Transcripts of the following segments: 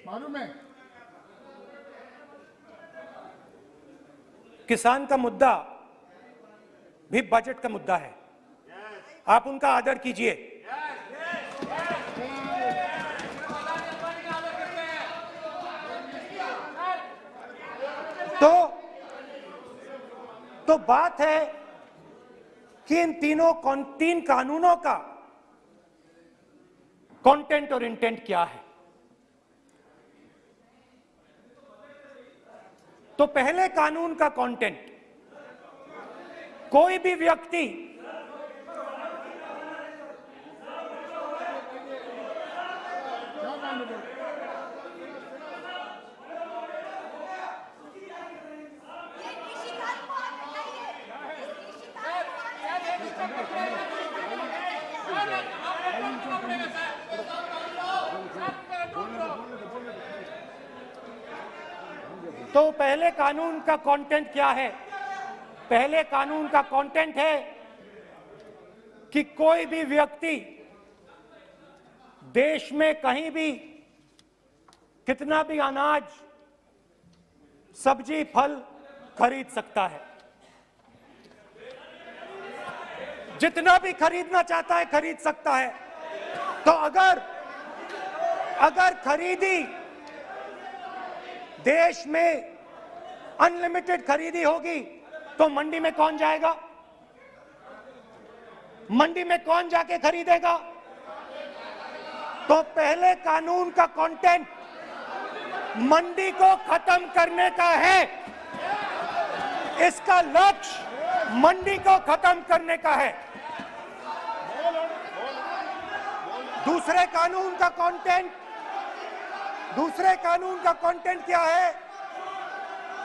मालूम है। किसान का मुद्दा भी बजट का मुद्दा है, आप उनका आदर कीजिए। तो बात है कि इन तीन कानूनों का कंटेंट और इंटेंट क्या है। तो पहले कानून का कंटेंट, कोई भी व्यक्ति तो पहले कानून का कंटेंट क्या है? पहले कानून का कंटेंट है कि कोई भी व्यक्ति देश में कहीं भी कितना भी अनाज, सब्जी, फल खरीद सकता है, जितना भी खरीदना चाहता है खरीद सकता है। तो अगर खरीदी देश में अनलिमिटेड खरीदी होगी तो मंडी में कौन जाएगा? मंडी में कौन जाके खरीदेगा? तो पहले कानून का कंटेंट मंडी को खत्म करने का है। इसका लक्ष्य मंडी को खत्म करने का है। दूसरे कानून का कंटेंट क्या है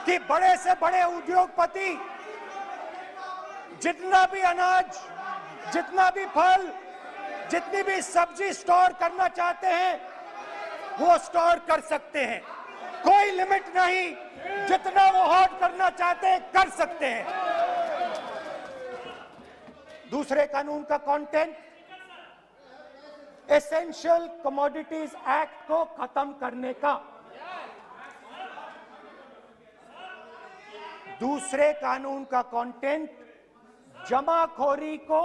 कि बड़े से बड़े उद्योगपति जितना भी अनाज, जितना भी फल, जितनी भी सब्जी स्टोर करना चाहते हैं वो स्टोर कर सकते हैं, कोई लिमिट नहीं, जितना वो होल्ड करना चाहते हैं कर सकते हैं। दूसरे कानून का कंटेंट एसेंशियल कमोडिटीज एक्ट को खत्म करने का। दूसरे कानून का कंटेंट जमाखोरी को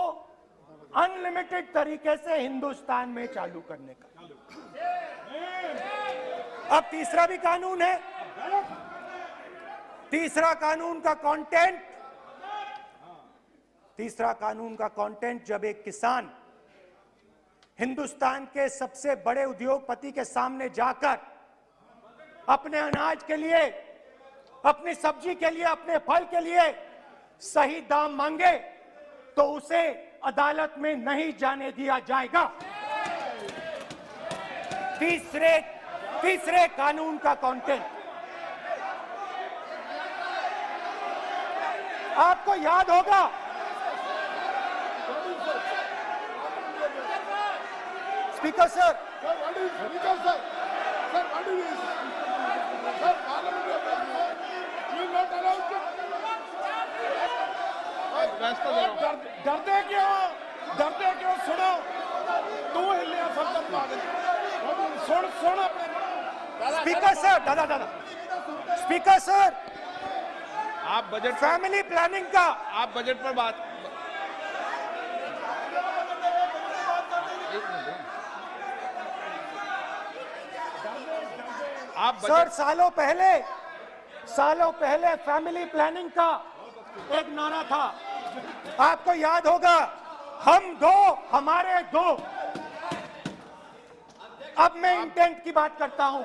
अनलिमिटेड तरीके से हिंदुस्तान में चालू करने का। अब तीसरा भी कानून है। तीसरा कानून का कंटेंट जब एक किसान हिंदुस्तान के सबसे बड़े उद्योगपति के सामने जाकर अपने अनाज के लिए, अपनी सब्जी के लिए, अपने फल के लिए सही दाम मांगे तो उसे अदालत में नहीं जाने दिया जाएगा। तीसरे कानून का कंटेंट, आपको याद होगा स्पीकर सर, डरते क्यों? सुनो, तू हिलिया सब सुन अपने स्पीकर सर, दादा स्पीकर सर, आप बजट, फैमिली प्लानिंग का, आप बजट पर बात, आप सर सालों पहले फैमिली प्लानिंग का एक नारा था, आपको याद होगा, हम दो हमारे दो। अब मैं इंटेंट की बात करता हूं,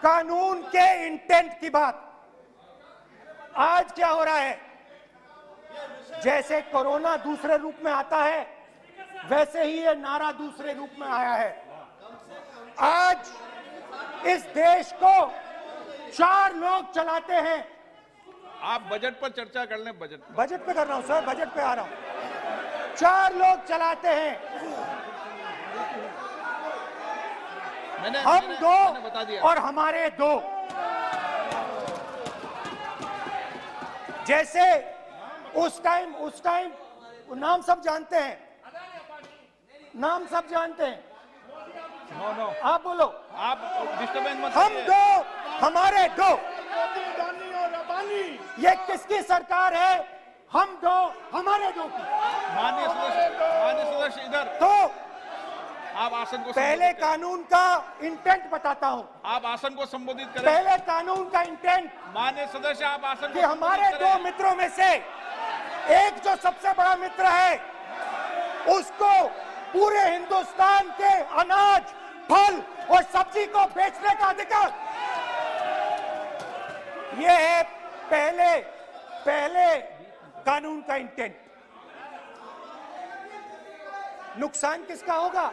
कानून के इंटेंट की बात। आज क्या हो रहा है, जैसे कोरोना दूसरे रूप में आता है वैसे ही ये नारा दूसरे रूप में आया है। आज इस देश को 4 लोग चलाते हैं। आप बजट पर चर्चा कर लें। बजट पे कर रहा हूं सर, बजट पे आ रहा हूं। 4 लोग चलाते हैं, हम दो बता दिया। और हमारे दो। जैसे उस टाइम नाम सब जानते हैं, नाम सब जानते हैं। नो, आप बोलो। आप डिस्टर्बेंस मत हम करिए। दो, हमारे दो, अदानी और अदानी। ये किसकी सरकार है? हम दो, हमारे दो की। माननीय सदस्य इधर, तो आप आसन को पहले संबोधित करें। कानून का इंटेंट बताता हूं। आप आसन को संबोधित करें। पहले कानून का इंटेंट माननीय सदस्य, आप आसन कि को हमारे संबोधित दो करें। मित्रों में से एक जो सबसे बड़ा मित्र है, उसको पूरे हिंदुस्तान के अनाज, फल और सब्जी को बेचने का अधिकार। यह है पहले कानून का इंटेंट। नुकसान किसका होगा?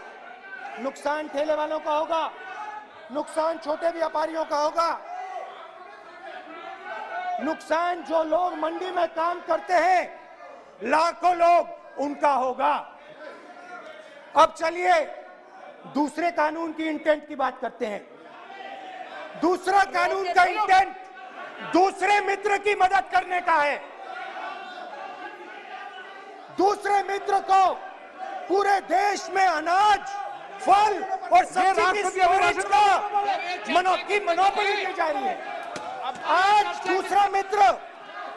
नुकसान ठेले वालों का होगा, नुकसान छोटे व्यापारियों का होगा, नुकसान जो लोग मंडी में काम करते हैं, लाखों लोग, उनका होगा। अब चलिए दूसरे कानून की इंटेंट की बात करते हैं। दूसरा कानून का इंटेंट दूसरे मित्र की मदद करने का है। दूसरे मित्र को पूरे देश में अनाज, फल और सब्जी की स्टोरेज की मोनोपोली दी जा रही है। आज दूसरा मित्र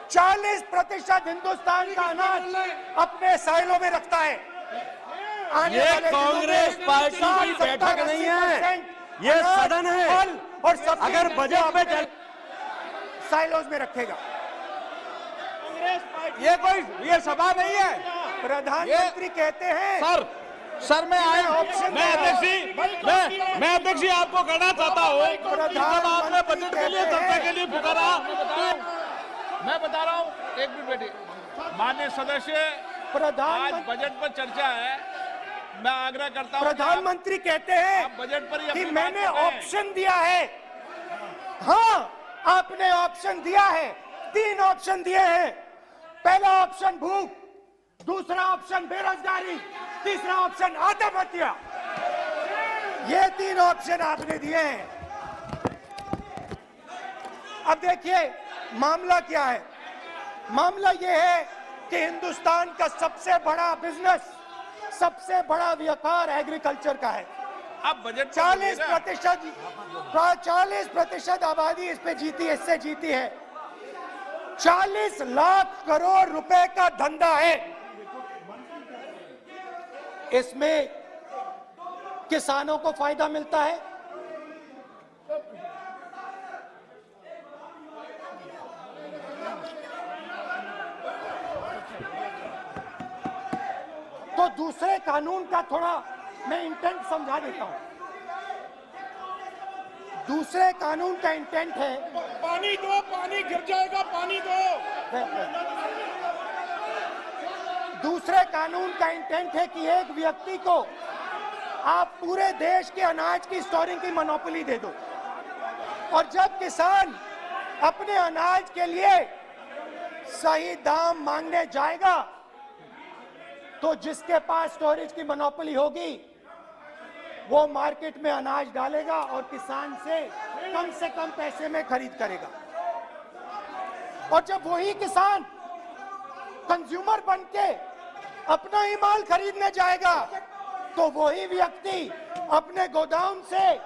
40% हिंदुस्तान का अनाज अपने साइलों में रखता है। ये कांग्रेस पार्टी की बैठक नहीं है, ये सदन है। फल और सब्जी अगर बजट में साइलोज में रखेगा। ये सभा नहीं है। प्रधानमंत्री कहते हैं सर मैं अध्यक्ष जी आपको कहना चाहता हूँ, जब आपने बजट के लिए चर्चा के लिए पुकारा तो मैं बता रहा हूँ, एक मिनट बैठिए। माननीय सदस्य, आज बजट पर चर्चा है। मैं आग्रह करता हूँ, प्रधानमंत्री कहते हैं आप बजट पर ही कि अपनी बात मैंने करें। ऑप्शन दिया है। हाँ, आपने ऑप्शन दिया है। 3 ऑप्शन दिए हैं। पहला ऑप्शन भूख, दूसरा ऑप्शन बेरोजगारी, तीसरा ऑप्शन आत्महत्या। ये 3 ऑप्शन आपने दिए हैं। अब देखिए मामला क्या है। मामला यह है कि हिंदुस्तान का सबसे बड़ा बिजनेस, सबसे बड़ा व्यापार एग्रीकल्चर का है। अब बजट 40% आबादी इस पे जीती है, इससे जीती है। 40 लाख करोड़ रुपए का धंधा है। इसमें किसानों को फायदा मिलता है, तो दूसरे कानून का थोड़ा मैं इंटेंट समझा देता हूं। दूसरे कानून का इंटेंट है, पानी दो, पानी गिर जाएगा, पानी दो। दूसरे कानून का इंटेंट है कि एक व्यक्ति को आप पूरे देश के अनाज की स्टोरिंग की मोनोपोली दे दो, और जब किसान अपने अनाज के लिए सही दाम मांगने जाएगा तो जिसके पास स्टोरेज की मोनोपोली होगी वो मार्केट में अनाज डालेगा और किसान से कम पैसे में खरीद करेगा। और जब वही किसान कंज्यूमर बन के अपना ही माल खरीदने जाएगा तो वही व्यक्ति अपने गोदाम से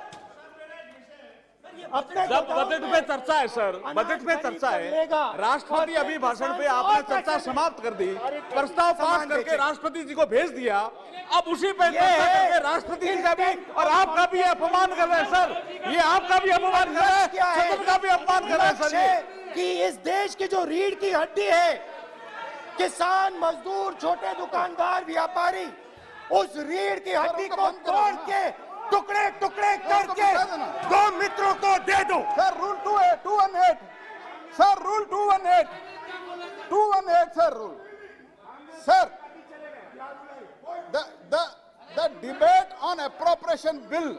जब बजट पे चर्चा है सर, बजट पे चर्चा है, राष्ट्रपति अभी भाषण पे आपने चर्चा समाप्त कर दी, प्रस्ताव पास करके राष्ट्रपति जी को भेज दिया। अब उसी पे चर्चा करके राष्ट्रपति जी का भी और आपका भी अपमान कर रहे हैं सर। ये आपका भी अपमान कर रहे हैं, सदन का भी अपमान कर रहे हैं सर। ये कि इस देश की जो रीढ़ की हड्डी है, किसान, मजदूर, छोटे दुकानदार, व्यापारी, उस रीढ़ की हड्डी को तोड़ के टुकड़े टुकड़े करके 2 मित्रों को दे दो। Sir rule 218 sir rule 218 sir rule sir the debate on appropriation bill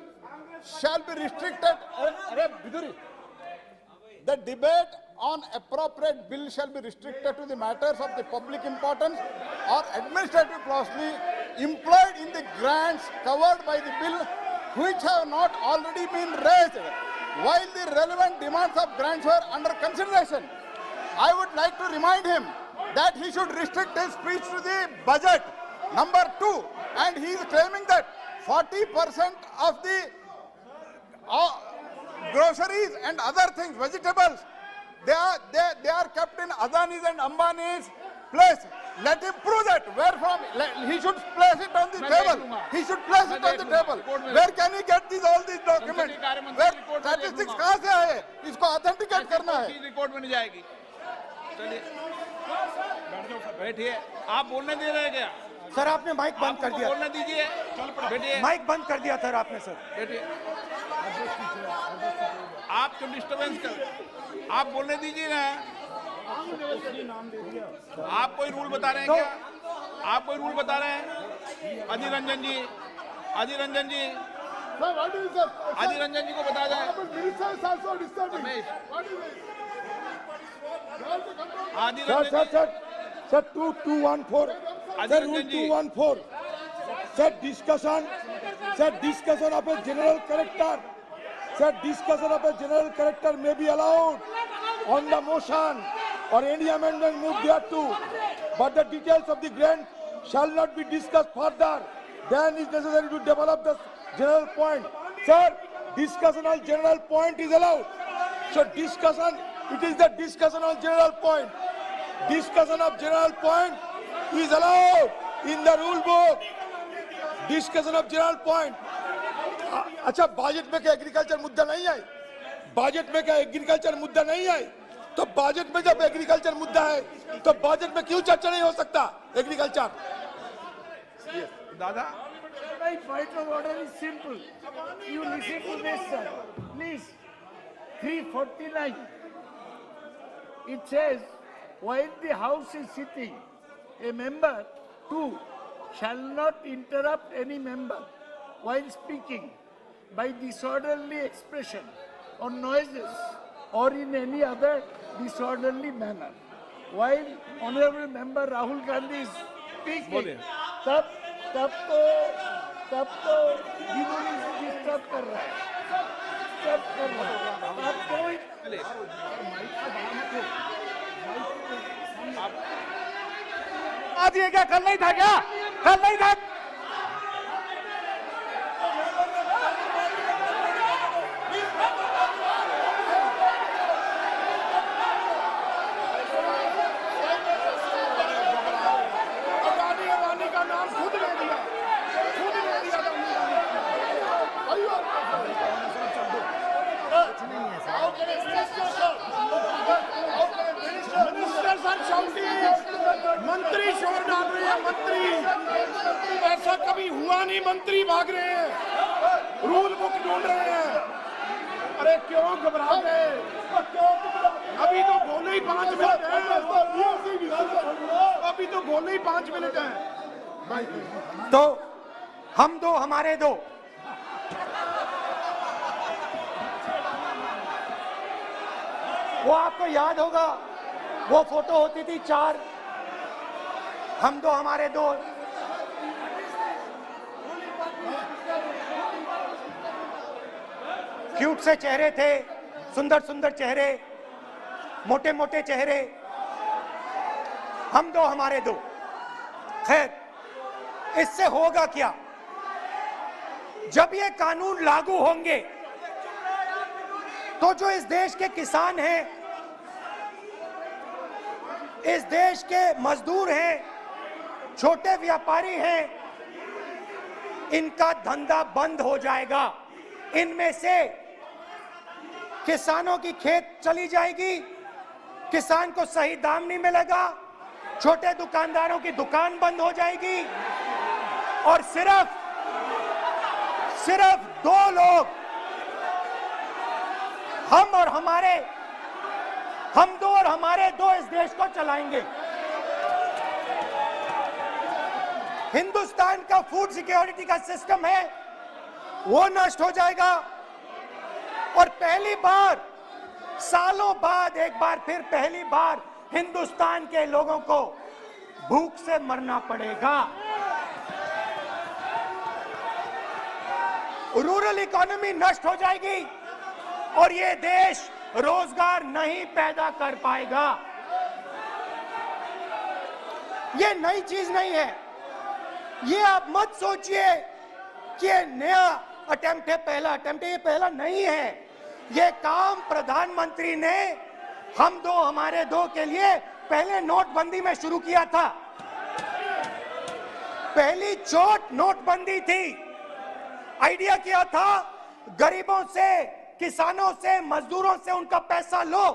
shall be restricted. The debate on appropriate bill shall be restricted to the matters of the public importance or administrative clausely employed in the grants covered by the bill which have not already been raised while the relevant demands of grants were under consideration. I would like to remind him that he should restrict his speech to the budget. Number 2, and he is claiming that 40% of the groceries and other things, vegetables, they are kept in Adani's and Ambani's place. Let him prove that. Where from? He should place it on the table. He should place it on the table. Where can he get all these documents? Where statistics कहाँ से आए? इसको authenticate करना है. Record में नहीं जाएगी. चलिए बैठिए. आप बोलने दे रहे हैं क्या? सर आपने माइक बंद कर दिया. बोलने दीजिए. बैठिए. माइक बंद कर दिया सर आपने. सर बैठिए. आप क्यों डिस्टर्बेंस कर? आप बोलने दीजिए ना. आप कोई रूल बता रहे हैं क्या? आप कोई रूल बता रहे हैं? अधीर रंजन जी, अधीर रंजन जी, अधीर रंजन जी को बता दें. अधीर रंजन जी. Sir, 2214. Sir, rule 214. Sir, discussion of a general character. Sir, discussion of a general character may be allowed on the motion or any amendment moved thereto, but the details of the grant shall not be discussed further. Then is necessary to develop the general point. Sir, discussion on general point is allowed. So discussion, it is the discussion on general point. Discussion of general point is allowed in the rule book. Discussion of general point. अच्छा budget में क्या agriculture मुद्दा नहीं है? Budget में क्या agriculture मुद्दा नहीं है? तो बजट में जब एग्रीकल्चर मुद्दा है तो बजट में क्यों चर्चा नहीं हो सकता एग्रीकल्चर? दादा, My point of order is simple. You listen to this, sir. Please. 349. It says, while the House is sitting, a member, 2, shall not interrupt any member while speaking by disorderly expression or noises or in any other disorderly manner. While Honorable Member Rahul Gandhi is speaking, तब तो विरोधी disturb कर रहा है. आप कोई आज ये क्या कल नहीं था क्या? कल नहीं था. अडानी का नाम खुद ले दिया. मंत्री शोर डाल रहे हैं. मंत्री ऐसा कभी हुआ नहीं. मंत्री भाग रहे हैं, रूल बुक ढूंढ रहे हैं. अरे क्यों घबरा गए? अभी तो बोले ही 5 मिनट है. अभी तो बोले ही 5 मिनट है. तो हम दो हमारे दो. वो आपको याद होगा, वो फोटो होती थी 4, हम दो हमारे दो. क्यूट से चेहरे थे, सुंदर सुंदर चेहरे, मोटे मोटे चेहरे. हम दो हमारे दो. खैर, इससे होगा क्या? जब ये कानून लागू होंगे तो जो इस देश के किसान हैं, इस देश के मजदूर हैं, छोटे व्यापारी हैं, इनका धंधा बंद हो जाएगा. इनमें से किसानों की खेत चली जाएगी, किसान को सही दाम नहीं मिलेगा, छोटे दुकानदारों की दुकान बंद हो जाएगी और सिर्फ 2 लोग, हम दो और हमारे दो इस देश को चलाएंगे. हिंदुस्तान का फूड सिक्योरिटी का सिस्टम है वो नष्ट हो जाएगा और पहली बार सालों बाद एक बार फिर पहली बार हिंदुस्तान के लोगों को भूख से मरना पड़ेगा. रूरल इकोनॉमी नष्ट हो जाएगी और ये देश रोजगार नहीं पैदा कर पाएगा. ये नई चीज नहीं है. ये आप मत सोचिए कि ये नया अटेम्प्ट है, पहला अटेम्प्ट है, ये पहला नहीं है। ये काम प्रधानमंत्री ने हम दो हमारे दो के लिए पहले नोटबंदी में शुरू किया था। पहली चोट नोटबंदी थी। आइडिया क्या था? गरीबों से, किसानों से, मजदूरों से उनका पैसा लो,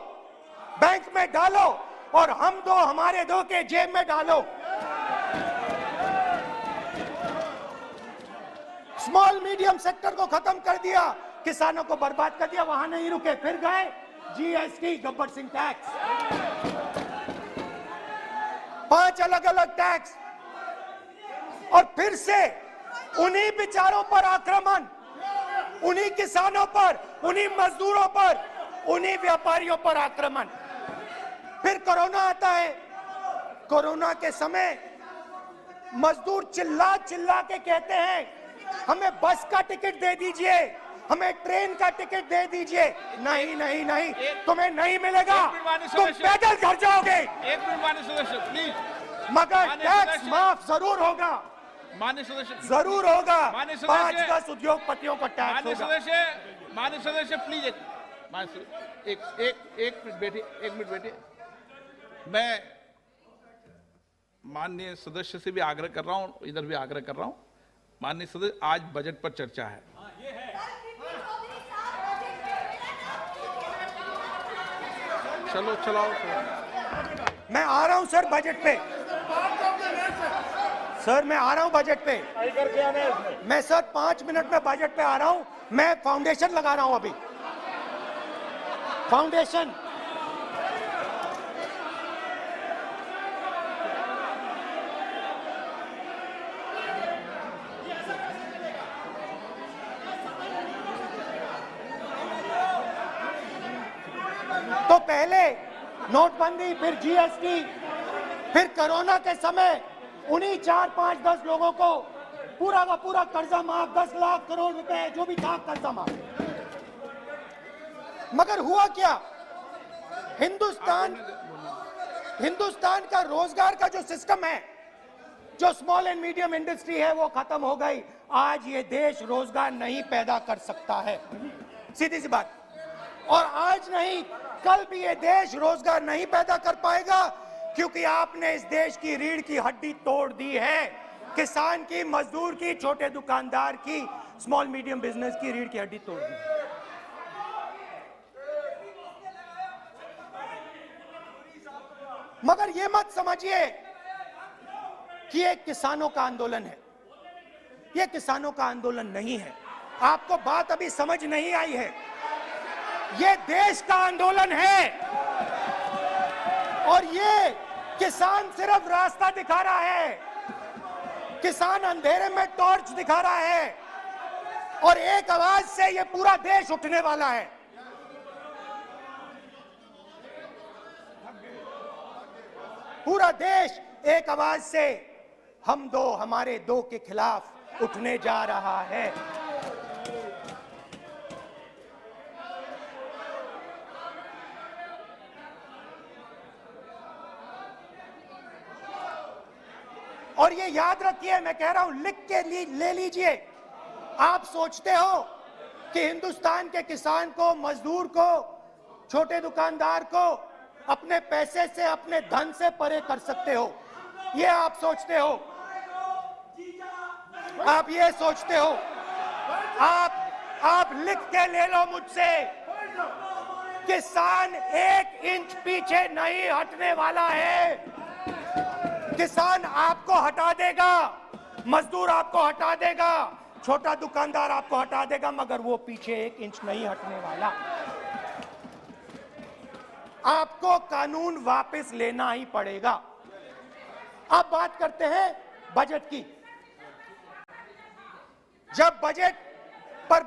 बैंक में डालो और हम दो हमारे दो के जेब में डालो। स्मॉल मीडियम सेक्टर को खत्म कर दिया, किसानों को बर्बाद कर दिया। वहां नहीं रुके, फिर गए जीएसटी, गब्बर सिंह टैक्स, 5 अलग अलग टैक्स, और फिर से उन्हीं बेचारों पर आक्रमण, उन्हीं किसानों पर, उन्हीं मजदूरों पर, उन्हीं व्यापारियों पर आक्रमण। फिर कोरोना आता है। कोरोना के समय मजदूर चिल्ला चिल्ला के कहते हैं हमें बस का टिकट दे दीजिए, हमें ट्रेन का टिकट दे दीजिए। नहीं नहीं नहीं, तुम्हें नहीं मिलेगा, तुम पैदल घर जाओगे। एक मिनट माननीय सदस्य प्लीज। मगर टैक्स माफ जरूर होगा, माननीय सदस्य जरूर होगा। माननीय सदस्य, 5-10 उद्योगपतियों को टैक्स माननीय होगा। सदस्य प्लीज एक मिनट बैठिए, एक मिनट बैठिए। मैं माननीय सदस्य से भी आग्रह कर रहा हूं, इधर भी आग्रह कर रहा हूं। माननीय सदस्य, आज बजट पर चर्चा है। चलो चलाओ। मैं आ रहा हूं सर बजट पे, सर मैं आ रहा हूं बजट पे। मैं सर 5 मिनट में बजट पे आ रहा हूं। मैं फाउंडेशन लगा रहा हूं अभी, फाउंडेशन। तो पहले नोटबंदी, फिर जीएसटी, फिर कोरोना के समय उन्हीं 4, 5, 10 लोगों को पूरा का पूरा कर्जा माफ, 10 लाख करोड़ रुपए जो भी था कर्जा माफ। मगर हुआ क्या? हिंदुस्तान का रोजगार का जो सिस्टम है, जो स्मॉल एंड मीडियम इंडस्ट्री है, वो खत्म हो गई। आज ये देश रोजगार नहीं पैदा कर सकता है, सीधी सी बात। और आज नहीं, कल भी ये देश रोजगार नहीं पैदा कर पाएगा, क्योंकि आपने इस देश की रीढ़ की हड्डी तोड़ दी है। किसान की, मजदूर की, छोटे दुकानदार की, स्मॉल मीडियम बिजनेस की रीढ़ की हड्डी तोड़ दी। मगर ये मत समझिए कि ये किसानों का आंदोलन है। ये किसानों का आंदोलन नहीं है। आपको बात अभी समझ नहीं आई है। ये देश का आंदोलन है, और ये किसान सिर्फ रास्ता दिखा रहा है। किसान अंधेरे में टॉर्च दिखा रहा है, और एक आवाज से ये पूरा देश उठने वाला है। पूरा देश एक आवाज से हम दो हमारे दो के खिलाफ उठने जा रहा है। और ये याद रखिए, मैं कह रहा हूं, लिख के ले लीजिए। आप सोचते हो कि हिंदुस्तान के किसान को, मजदूर को, छोटे दुकानदार को अपने पैसे से, अपने धन से परे कर सकते हो, ये आप सोचते हो। आप ये सोचते हो। आप लिख के ले लो मुझसे, किसान 1 इंच पीछे नहीं हटने वाला है। किसान आपको हटा देगा, मजदूर आपको हटा देगा, छोटा दुकानदार आपको हटा देगा, मगर वो पीछे 1 इंच नहीं हटने वाला। आपको कानून वापस लेना ही पड़ेगा। अब बात करते हैं बजट की। जब बजट पर